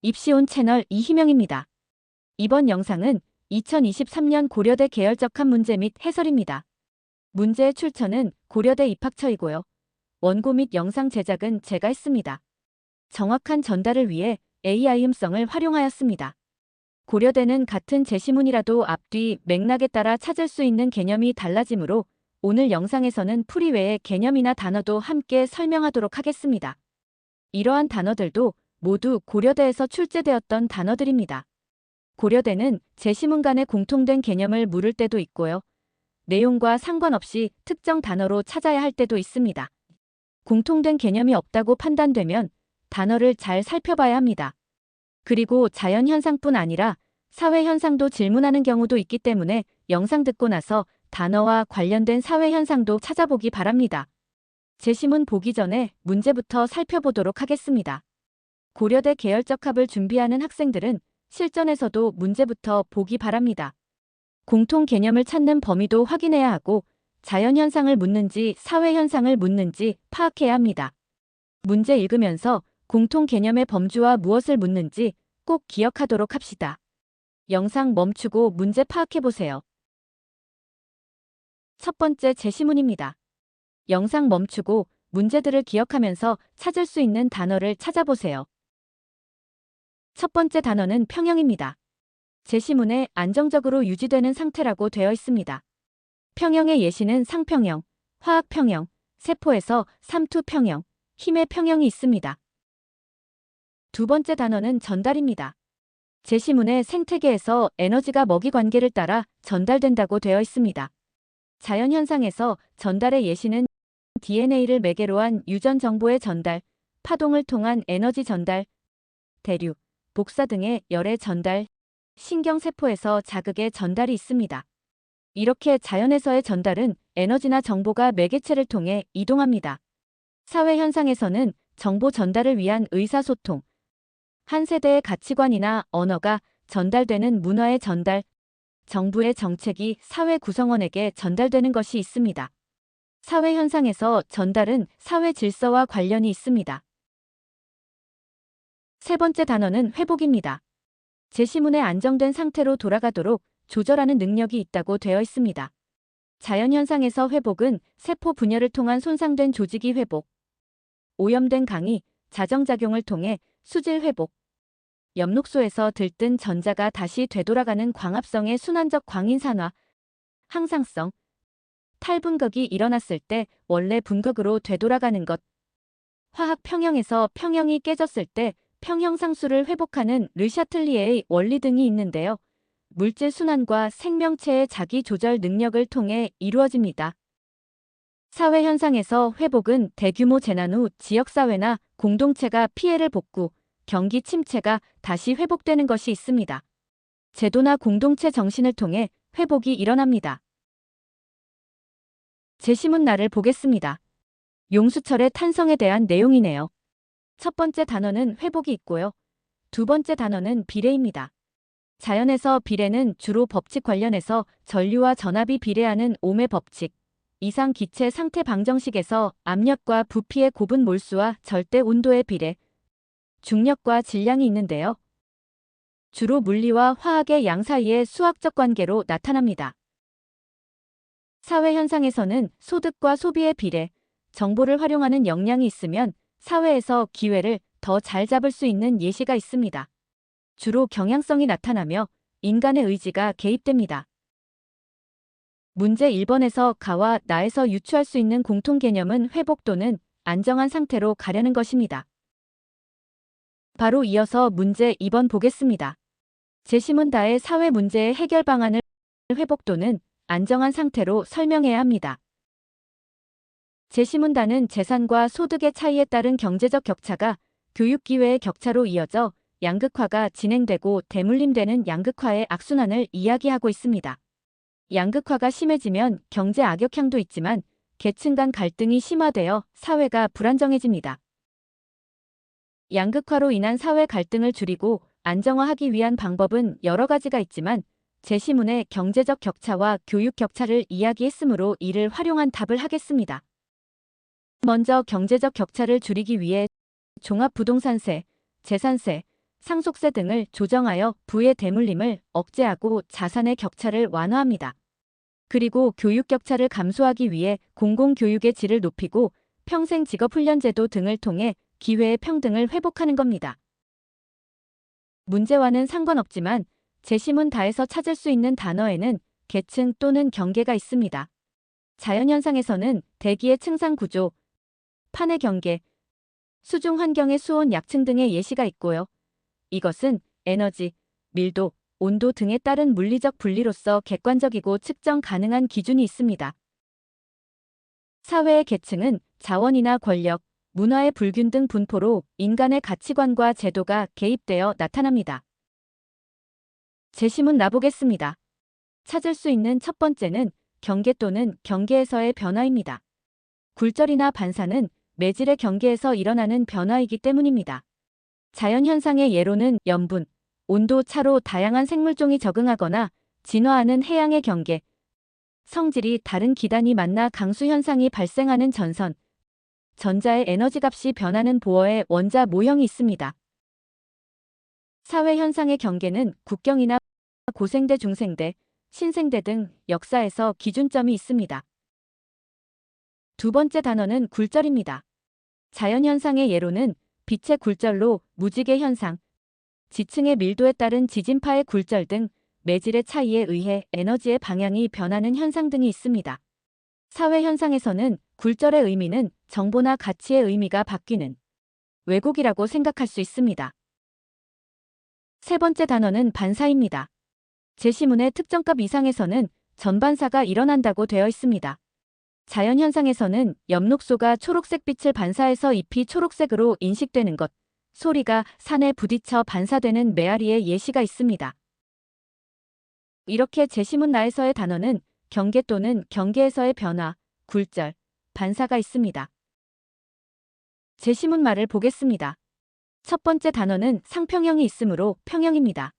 입시온 채널 이희명입니다. 이번 영상은 2023년 고려대 계열적합 문제 및 해설입니다. 문제의 출처는 고려대 입학처이고요. 원고 및 영상 제작은 제가 했습니다. 정확한 전달을 위해 AI 음성을 활용하였습니다. 고려대는 같은 제시문이라도 앞뒤 맥락에 따라 찾을 수 있는 개념이 달라지므로 오늘 영상에서는 풀이 외의 개념이나 단어도 함께 설명하도록 하겠습니다. 이러한 단어들도 모두 고려대에서 출제되었던 단어들입니다. 고려대는 제시문 간의 공통된 개념을 물을 때도 있고요. 내용과 상관없이 특정 단어로 찾아야 할 때도 있습니다. 공통된 개념이 없다고 판단되면 단어를 잘 살펴봐야 합니다. 그리고 자연현상뿐 아니라 사회현상도 질문하는 경우도 있기 때문에 영상 듣고 나서 단어와 관련된 사회현상도 찾아보기 바랍니다. 제시문 보기 전에 문제부터 살펴보도록 하겠습니다. 고려대 계열적합을 준비하는 학생들은 실전에서도 문제부터 보기 바랍니다. 공통 개념을 찾는 범위도 확인해야 하고 자연현상을 묻는지 사회현상을 묻는지 파악해야 합니다. 문제 읽으면서 공통 개념의 범주와 무엇을 묻는지 꼭 기억하도록 합시다. 영상 멈추고 문제 파악해보세요. 첫 번째 제시문입니다. 영상 멈추고 문제들을 기억하면서 찾을 수 있는 단어를 찾아보세요. 첫 번째 단어는 평형입니다. 제시문에 안정적으로 유지되는 상태라고 되어 있습니다. 평형의 예시는 상평형, 화학평형, 세포에서 삼투평형, 힘의 평형이 있습니다. 두 번째 단어는 전달입니다. 제시문에 생태계에서 에너지가 먹이 관계를 따라 전달된다고 되어 있습니다. 자연현상에서 전달의 예시는 DNA를 매개로 한 유전 정보의 전달, 파동을 통한 에너지 전달, 대류, 복사 등의 열의 전달, 신경세포에서 자극의 전달이 있습니다. 이렇게 자연에서의 전달은 에너지나 정보가 매개체를 통해 이동합니다. 사회현상에서는 정보 전달을 위한 의사소통, 한 세대의 가치관이나 언어가 전달되는 문화의 전달, 정부의 정책이 사회 구성원에게 전달되는 것이 있습니다. 사회현상에서 전달은 사회 질서와 관련이 있습니다. 세 번째 단어는 회복입니다. 제시문에 안정된 상태로 돌아가도록 조절하는 능력이 있다고 되어 있습니다. 자연현상에서 회복은 세포 분열을 통한 손상된 조직이 회복, 오염된 강이 자정작용을 통해 수질 회복, 엽록소에서 들뜬 전자가 다시 되돌아가는 광합성의 순환적 광인산화, 항상성, 탈분극이 일어났을 때 원래 분극으로 되돌아가는 것, 화학 평형에서 평형이 깨졌을 때 평형상수를 회복하는 르샤틀리에의 원리 등이 있는데요. 물질 순환과 생명체의 자기 조절 능력을 통해 이루어집니다. 사회현상에서 회복은 대규모 재난 후 지역사회나 공동체가 피해를 복구, 경기 침체가 다시 회복되는 것이 있습니다. 제도나 공동체 정신을 통해 회복이 일어납니다. 제시문 날을 보겠습니다. 용수철의 탄성에 대한 내용이네요. 첫 번째 단어는 회복이 있고요. 두 번째 단어는 비례입니다. 자연에서 비례는 주로 법칙 관련해서 전류와 전압이 비례하는 ohm의 법칙, 이상 기체 상태 방정식에서 압력과 부피의 곱은 몰수와 절대 온도의 비례, 중력과 질량이 있는데요. 주로 물리와 화학의 양 사이의 수학적 관계로 나타납니다. 사회현상에서는 소득과 소비의 비례, 정보를 활용하는 역량이 있으면 사회에서 기회를 더 잘 잡을 수 있는 예시가 있습니다. 주로 경향성이 나타나며 인간의 의지가 개입됩니다. 문제 1번에서 가와 나에서 유추할 수 있는 공통 개념은 회복 또는 안정한 상태로 가려는 것입니다. 바로 이어서 문제 2번 보겠습니다. 제시문 다의 사회 문제의 해결 방안을 회복 또는 안정한 상태로 설명해야 합니다. 제시문단은 재산과 소득의 차이에 따른 경제적 격차가 교육기회의 격차로 이어져 양극화가 진행되고 대물림되는 양극화의 악순환을 이야기하고 있습니다. 양극화가 심해지면 경제 악역향도 있지만 계층 간 갈등이 심화되어 사회가 불안정해집니다. 양극화로 인한 사회 갈등을 줄이고 안정화하기 위한 방법은 여러 가지가 있지만 제시문의 경제적 격차와 교육 격차를 이야기했으므로 이를 활용한 답을 하겠습니다. 먼저 경제적 격차를 줄이기 위해 종합부동산세, 재산세, 상속세 등을 조정하여 부의 대물림을 억제하고 자산의 격차를 완화합니다. 그리고 교육 격차를 감소하기 위해 공공교육의 질을 높이고 평생 직업훈련제도 등을 통해 기회의 평등을 회복하는 겁니다. 문제와는 상관없지만 제시문 다에서 찾을 수 있는 단어에는 계층 또는 경계가 있습니다. 자연현상에서는 대기의 층상구조, 판의 경계, 수중 환경의 수온 약층 등의 예시가 있고요. 이것은 에너지, 밀도, 온도 등에 따른 물리적 분리로서 객관적이고 측정 가능한 기준이 있습니다. 사회의 계층은 자원이나 권력, 문화의 불균등 분포로 인간의 가치관과 제도가 개입되어 나타납니다. 제시문 나보겠습니다. 찾을 수 있는 첫 번째는 경계 또는 경계에서의 변화입니다. 굴절이나 반사는 매질의 경계에서 일어나는 변화이기 때문입니다. 자연현상의 예로는 염분, 온도 차로 다양한 생물종이 적응하거나 진화하는 해양의 경계, 성질이 다른 기단이 만나 강수현상이 발생하는 전선, 전자의 에너지값이 변하는 보어의 원자 모형이 있습니다. 사회현상의 경계는 국경이나 고생대, 중생대, 신생대 등 역사에서 기준점이 있습니다. 두 번째 단어는 굴절입니다. 자연현상의 예로는 빛의 굴절로 무지개 현상, 지층의 밀도에 따른 지진파의 굴절 등 매질의 차이에 의해 에너지의 방향이 변하는 현상 등이 있습니다. 사회현상에서는 굴절의 의미는 정보나 가치의 의미가 바뀌는 왜곡이라고 생각할 수 있습니다. 세 번째 단어는 반사입니다. 제시문의 특정값 이상에서는 전반사가 일어난다고 되어 있습니다. 자연현상에서는 엽록소가 초록색 빛을 반사해서 잎이 초록색으로 인식되는 것, 소리가 산에 부딪혀 반사되는 메아리의 예시가 있습니다. 이렇게 제시문나에서의 단어는 경계 또는 경계에서의 변화, 굴절, 반사가 있습니다. 제시문말을 보겠습니다. 첫 번째 단어는 상평형이 있으므로 평형입니다.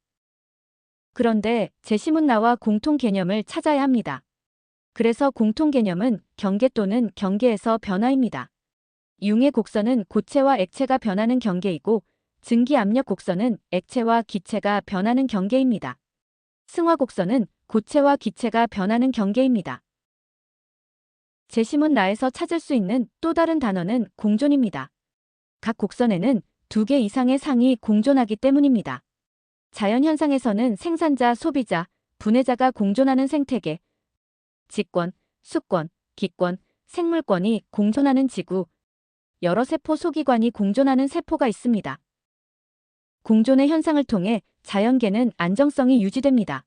그런데 제시문나와 공통 개념을 찾아야 합니다. 그래서 공통 개념은 경계 또는 경계에서 변화입니다. 융의 곡선은 고체와 액체가 변하는 경계이고 증기압력 곡선은 액체와 기체가 변하는 경계입니다. 승화 곡선은 고체와 기체가 변하는 경계입니다. 제시문나에서 찾을 수 있는 또 다른 단어는 공존입니다. 각 곡선에는 2개 이상의 상이 공존하기 때문입니다. 자연현상에서는 생산자, 소비자, 분해자가 공존하는 생태계, 직권, 수권, 기권, 생물권이 공존하는 지구, 여러 세포 소기관이 공존하는 세포가 있습니다. 공존의 현상을 통해 자연계는 안정성이 유지됩니다.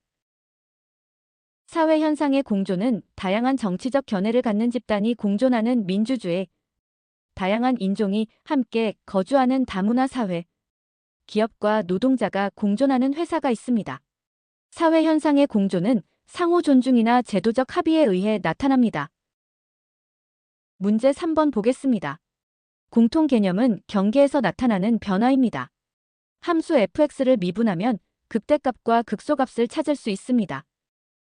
사회현상의 공존은 다양한 정치적 견해를 갖는 집단이 공존하는 민주주의, 다양한 인종이 함께 거주하는 다문화 사회, 기업과 노동자가 공존하는 회사가 있습니다. 사회현상의 공존은 상호 존중이나 제도적 합의에 의해 나타납니다. 문제 3번 보겠습니다. 공통 개념은 경계에서 나타나는 변화입니다. 함수 fx를 미분하면 극대값과 극소값을 찾을 수 있습니다.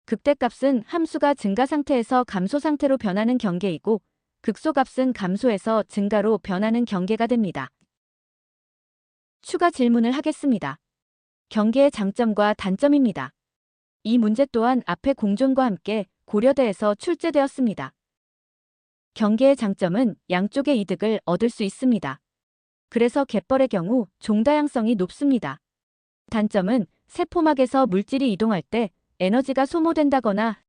극대값은 함수가 증가 상태에서 감소 상태로 변하는 경계이고 극소값은 감소에서 증가로 변하는 경계가 됩니다. 추가 질문을 하겠습니다. 경계의 장점과 단점입니다. 이 문제 또한 앞의 공존과 함께 고려대에서 출제되었습니다. 경계의 장점은 양쪽의 이득을 얻을 수 있습니다. 그래서 갯벌의 경우 종다양성이 높습니다. 단점은 세포막에서 물질이 이동할 때 에너지가 소모된다거나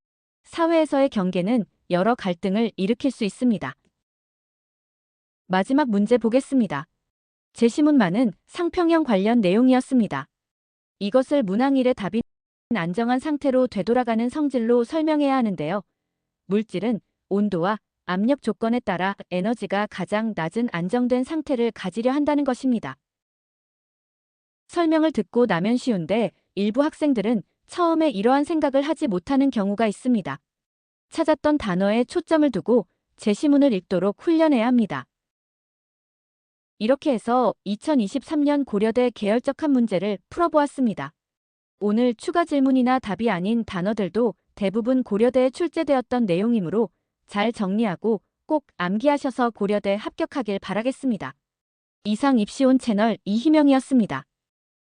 사회에서의 경계는 여러 갈등을 일으킬 수 있습니다. 마지막 문제 보겠습니다. 제시문만은 상평형 관련 내용이었습니다. 이것을 문항1의 답인 안정한 상태로 되돌아가는 성질로 설명해야 하는데요. 물질은 온도와 압력 조건에 따라 에너지가 가장 낮은 안정된 상태를 가지려 한다는 것입니다. 설명을 듣고 나면 쉬운데 일부 학생들은 처음에 이러한 생각을 하지 못하는 경우가 있습니다. 찾았던 단어에 초점을 두고 제시문을 읽도록 훈련해야 합니다. 이렇게 해서 2023년 고려대 계열적 한 문제를 풀어보았습니다. 오늘 추가 질문이나 답이 아닌 단어들도 대부분 고려대에 출제되었던 내용이므로 잘 정리하고 꼭 암기하셔서 고려대 합격하길 바라겠습니다. 이상 입시온 채널 이희명이었습니다.